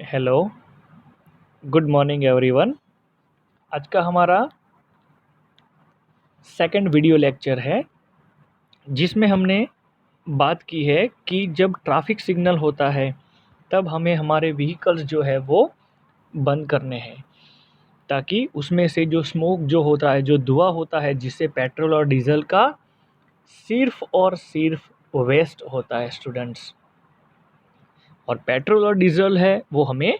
Hello, good morning everyone. आज का हमारा सेकंड वीडियो लेक्चर है जिसमें हमने बात की है कि जब ट्रैफिक सिग्नल होता है तब हमें हमारे व्हीकल्स जो है वो बंद करने हैं, ताकि उसमें से जो स्मोक जो होता है, जो धुआं होता है, जिससे पेट्रोल और डीजल का सिर्फ और सिर्फ वेस्ट होता है स्टूडेंट्स। और पेट्रोल और डीजल है वो हमें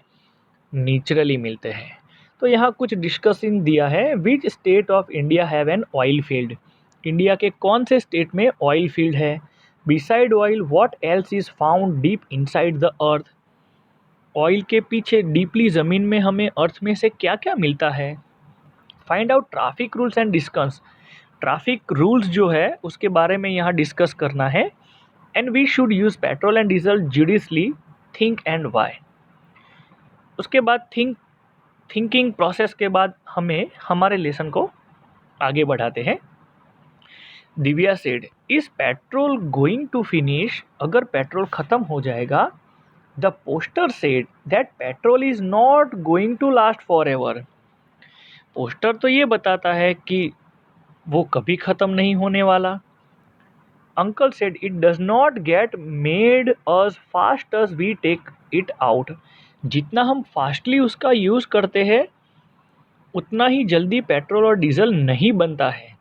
नेचुरली मिलते हैं। तो यहाँ कुछ डिस्कशन दिया है, which state of India have an oil field. India के कौन से स्टेट में ऑयल फील्ड है। Beside oil what else is found deep inside the earth. Oil के पीछे डीपली ज़मीन में हमें अर्थ में से क्या क्या मिलता है। Find out traffic rules and discuss. Traffic rules जो है उसके बारे में यहाँ डिस्कस करना है। And we should use petrol and diesel judiciously, think and why. उसके बाद थिंकिंग प्रोसेस के बाद हमें हमारे लेसन को आगे बढ़ाते हैं। Divya said, is petrol going to finish. अगर पेट्रोल ख़त्म हो जाएगा। The poster said that petrol is not going to last forever. Poster तो ये बताता है कि वो कभी ख़त्म नहीं होने वाला। Uncle said it does not get made as fast as we take it out. जितना हम फास्टली उसका यूज़ करते हैं उतना ही जल्दी पेट्रोल और डीजल नहीं बनता है।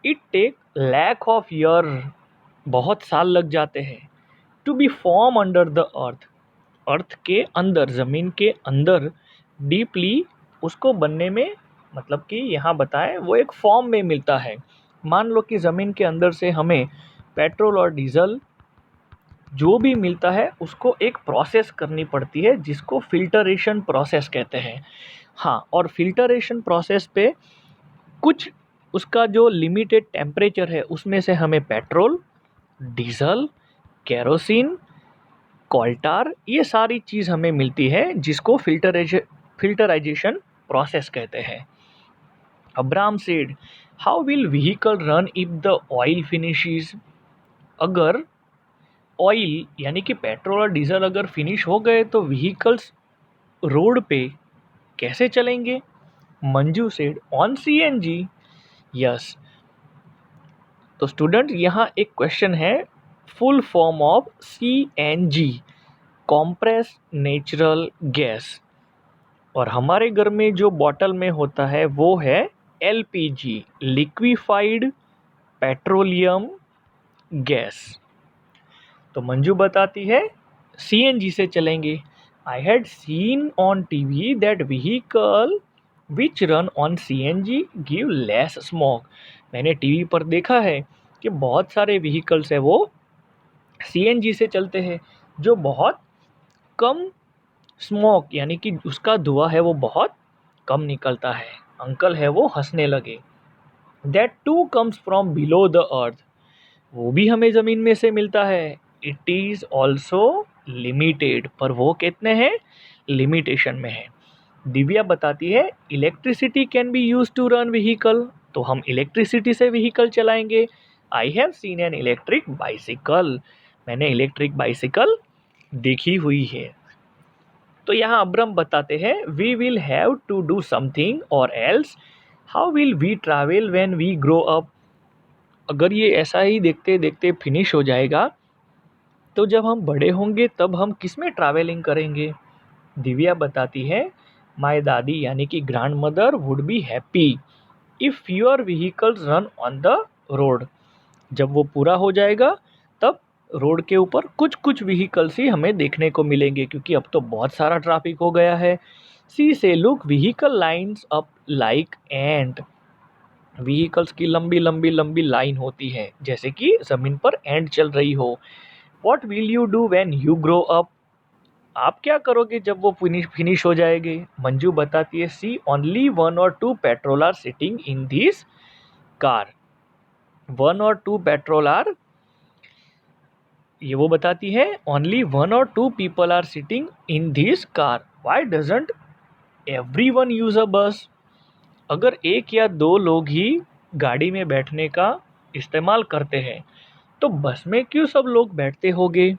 It take lakh of year, बहुत साल लग जाते हैं। To be form under the earth, earth के अंदर, ज़मीन के अंदर डीपली उसको बनने में, मतलब कि यहाँ बताएं वो एक फॉर्म में मिलता है। मान लो कि ज़मीन के अंदर से हमें पेट्रोल और डीजल जो भी मिलता है उसको एक प्रोसेस करनी पड़ती है जिसको फिल्टरेशन प्रोसेस कहते हैं। हाँ, और फिल्टरेशन प्रोसेस पे कुछ उसका जो लिमिटेड टेम्परेचर है उसमें से हमें पेट्रोल, डीजल, केरोसिन, कोल्टार, ये सारी चीज़ हमें मिलती है जिसको फिल्टराइजेशन प्रोसेस कहते हैं। Abram said, how will vehicle run if the oil finishes. अगर ऑयल यानी कि पेट्रोल और डीजल अगर फिनिश हो गए तो व्हीकल्स रोड पे कैसे चलेंगे। Manju said, on CNG. Yes. तो स्टूडेंट यहाँ एक क्वेश्चन है, full form of CNG, compress natural gas. और हमारे घर में जो बॉटल में होता है वो है एलपीजी, लिक्विफाइड पेट्रोलियम गैस। तो मंजू बताती है सीएनजी से चलेंगे। I had seen on TV that vehicle which run on CNG give less smoke. मैंने टीवी पर देखा है कि बहुत सारे व्हीकल्स है वो सीएनजी से चलते हैं जो बहुत कम स्मोक यानी कि उसका धुआं है वो बहुत कम निकलता है। अंकल है वो हंसने लगे। That too comes from below the earth, वो भी हमें ज़मीन में से मिलता है। इट इज़ ऑल्सो लिमिटेड, पर वो कितने हैं, लिमिटेशन में है। दिव्या बताती है electricity can be use to run vehicle, तो हम इलेक्ट्रिसिटी से व्हीकल चलाएंगे। I have seen an electric bicycle, मैंने इलेक्ट्रिक बाइसिकल देखी हुई है। तो यहाँ अब्रम बताते हैं we will have to do something और else how will we travel when we grow up. अगर ये ऐसा ही देखते देखते फिनिश हो जाएगा तो जब हम बड़े होंगे तब हम किस में ट्रैवलिंग करेंगे। दिव्या बताती है माय दादी यानी कि grand mother would be happy if fewer vehicles run on the road. जब वो पूरा हो जाएगा तब रोड के ऊपर कुछ कुछ व्हीकल्स ही हमें देखने को मिलेंगे, क्योंकि अब तो बहुत सारा ट्रैफिक हो गया है। सी से look vehicle lines up like ant, vehicles की लंबी लंबी लंबी लाइन होती है जैसे कि ज़मीन पर एंड चल रही हो। What will you do when you grow up, आप क्या करोगे जब वो फिनिश हो जाएंगे। मंजू बताती है see only 1 or 2 petrol are sitting in this car. 1 or 2 petrol are, ये वो बताती है only 1 or 2 people are sitting in this car, why doesn't everyone use a bus. अगर एक या दो लोग ही गाड़ी में बैठने का इस्तेमाल करते हैं तो बस में क्यों सब लोग बैठते होंगे।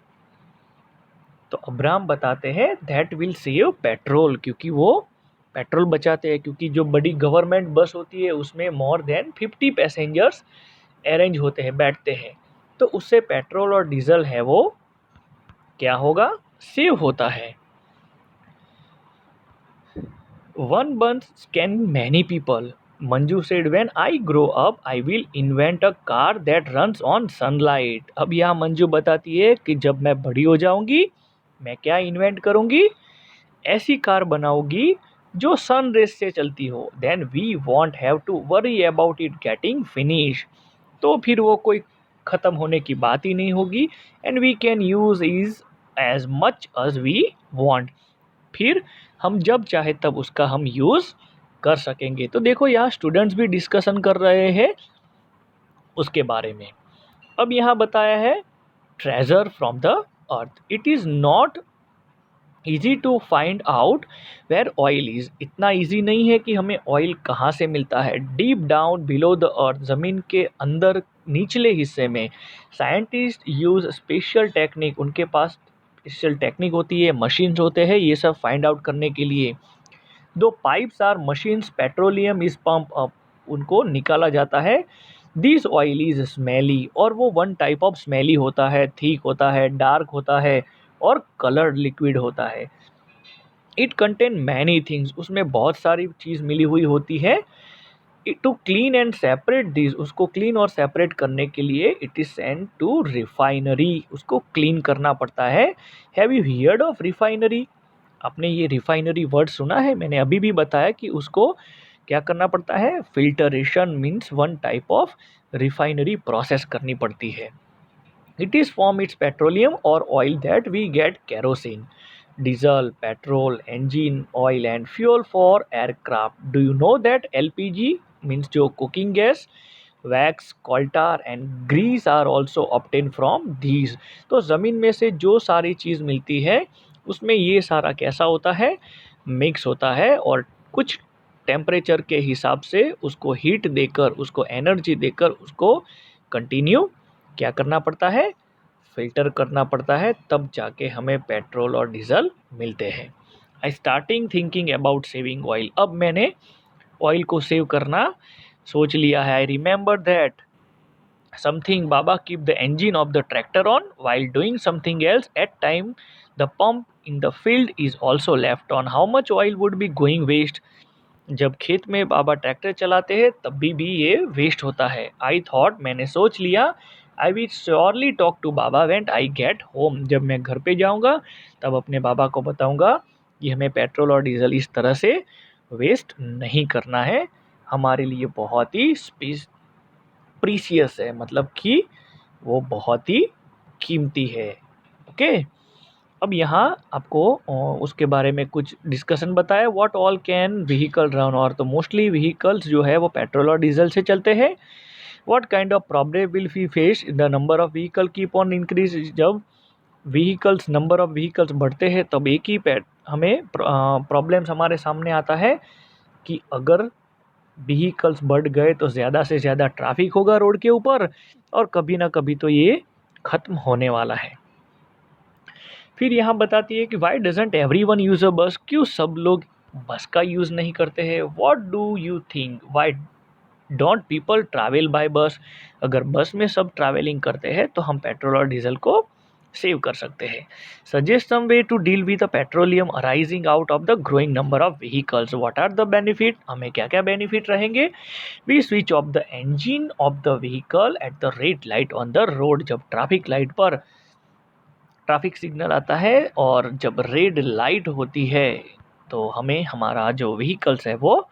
तो अब्राहम बताते हैं दैट विल सेव पेट्रोल, क्योंकि वो पेट्रोल बचाते हैं, क्योंकि जो बड़ी गवर्नमेंट बस होती है उसमें मोर देन 50 पैसेंजर्स अरेंज होते हैं, बैठते हैं, तो उससे पेट्रोल और डीजल है वो क्या होगा, सेव होता है। वन बस can many people, Manju said when I grow up I will invent a car that runs on sunlight. अब यहाँ मंजू बताती है कि जब मैं बड़ी हो जाऊंगी मैं क्या इन्वेंट करूंगी, ऐसी कार बनाओगी जो सन रेस से चलती हो। Then we won't have to worry about it getting finish, तो फिर वो कोई ख़त्म होने की बात ही नहीं होगी। And we can use is as much as we want, फिर हम जब चाहे तब उसका हम यूज़ कर सकेंगे। तो देखो यहाँ स्टूडेंट्स भी डिस्कशन कर रहे हैं उसके बारे में। अब यहाँ बताया है treasure from the earth, it is not easy to find out where oil is, इतना ईजी नहीं है कि हमें ऑयल कहाँ से मिलता है। Deep down below the earth, ज़मीन के अंदर निचले हिस्से में साइंटिस्ट यूज़ स्पेशल टेक्निक, उनके पास स्पेशल टेक्निक होती है, मशीन्स होते हैं ये सब फाइंड आउट करने के लिए। दो pipes or machines, petroleum is pump up, उनको निकाला जाता है। दिस ऑयल इज स्मेली, और वो वन टाइप ऑफ स्मेली होता है, थिक होता है, डार्क होता है और कलर्ड लिक्विड होता है। इट कंटेन मैनी थिंग्स, उसमें बहुत सारी चीज़ मिली हुई होती है। To clean and separate this, उसको क्लीन और सेपरेट करने के लिए it is send to refinery, उसको क्लीन करना पड़ता है। Have you heard of refinery, आपने ये रिफाइनरी वर्ड सुना है? मैंने अभी भी बताया कि उसको क्या करना पड़ता है, filtration means one type of refinery process करनी पड़ती है। It is from its petroleum और oil that we get kerosene, diesel, petrol, engine oil and fuel for aircraft. Do you know that LPG means जो cooking gas, wax, coal tar and grease are also obtained from these. तो ज़मीन में से जो सारी चीज़ मिलती है उसमें ये सारा कैसा होता है, मिक्स होता है, और कुछ टेम्परेचर के हिसाब से उसको हीट देकर, उसको एनर्जी देकर उसको कंटिन्यू क्या करना पड़ता है, फ़िल्टर करना पड़ता है, तब जाके हमें पेट्रोल और डीज़ल मिलते हैं। I starting thinking about saving oil, अब मैंने ऑयल को सेव करना सोच लिया है। आई रिमेंबर दैट समथिंग बाबा keep the engine of the tractor on while doing something else at time the pump in the field is also left on, how much oil would be going waste, जब खेत में बाबा tractor चलाते हैं तब भी ये waste होता है। आई थॉट, मैंने सोच लिया, I will surely talk to baba when I get home, जब मैं घर पे जाऊंगा तब अपने बाबा को बताऊंगा कि हमें पेट्रोल और डीजल इस तरह से वेस्ट नहीं करना है, हमारे लिए बहुत ही प्रीसियस है, मतलब कि वो बहुत ही कीमती है। ओके, अब यहाँ आपको उसके बारे में कुछ डिस्कशन बताया, what all can vehicle run, और तो मोस्टली व्हीकल्स जो है वो पेट्रोल और डीजल से चलते हैं। What kind of problem will we face, the number of vehicle keep on increase, जब व्हीकल्स, नंबर ऑफ व्हीकल्स बढ़ते हैं तब एक ही हमें प्रॉब्लम्स हमारे सामने आता है कि अगर व्हीकल्स बढ़ गए तो ज़्यादा से ज़्यादा ट्रैफिक होगा रोड के ऊपर, और कभी ना कभी तो ये ख़त्म होने वाला है। फिर यहाँ बताती है कि Y doesn't every one use अ बस, क्यों सब लोग बस का यूज़ नहीं करते हैं। What do you think why don't people travel by बस, अगर बस में सब ट्रैवलिंग करते हैं तो हम पेट्रोल और डीजल को सेव कर सकते हैं। Suggest some way to deal with the petroleum arising out of the growing number of vehicles, what are the benefit, हमें क्या क्या बेनिफिट रहेंगे। We switch off the engine of the vehicle at the red light on the road, जब traffic light पर traffic signal आता है और जब रेड लाइट होती है तो हमें हमारा जो व्हीकल्स है वो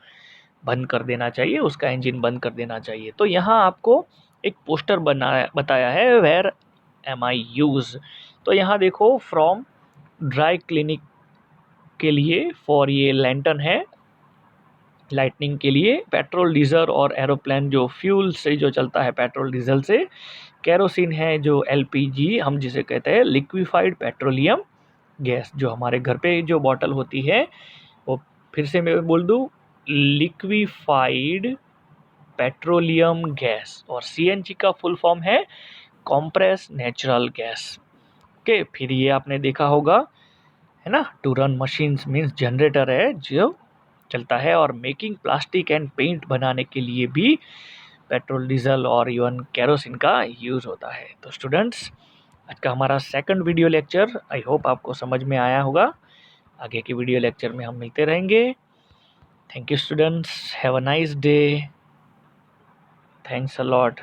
बंद कर देना चाहिए, उसका इंजन बंद कर देना चाहिए। तो यहाँ आपको एक पोस्टर बनाया बताया है वेयर एम आई यूज़, तो यहाँ देखो फ्रॉम ड्राई क्लिनिक के लिए, फॉर ये लैंटर्न है लाइटनिंग के लिए, पेट्रोल डीजल और एरोप्लेन जो फ्यूल से जो चलता है पेट्रोल डीजल से, केरोसिन है जो एलपीजी हम जिसे कहते हैं लिक्विफाइड पेट्रोलियम गैस, जो हमारे घर पे जो बॉटल होती है वो, फिर से मैं बोल दूँ, लिक्विफाइड पेट्रोलियम गैस, और सीएनजी का फुल फॉर्म है कॉम्प्रेस नेचुरल गैस। ओके, फिर ये आपने देखा होगा, है ना, to run machines means generator है जो चलता है, और मेकिंग प्लास्टिक एंड पेंट बनाने के लिए भी पेट्रोल, डीजल और इवन केरोसिन का यूज़ होता है। तो स्टूडेंट्स, आज का हमारा second video lecture I hope आपको समझ में आया होगा। आगे के वीडियो लेक्चर में हम मिलते रहेंगे। Thank you students, have a nice day, thanks a lot.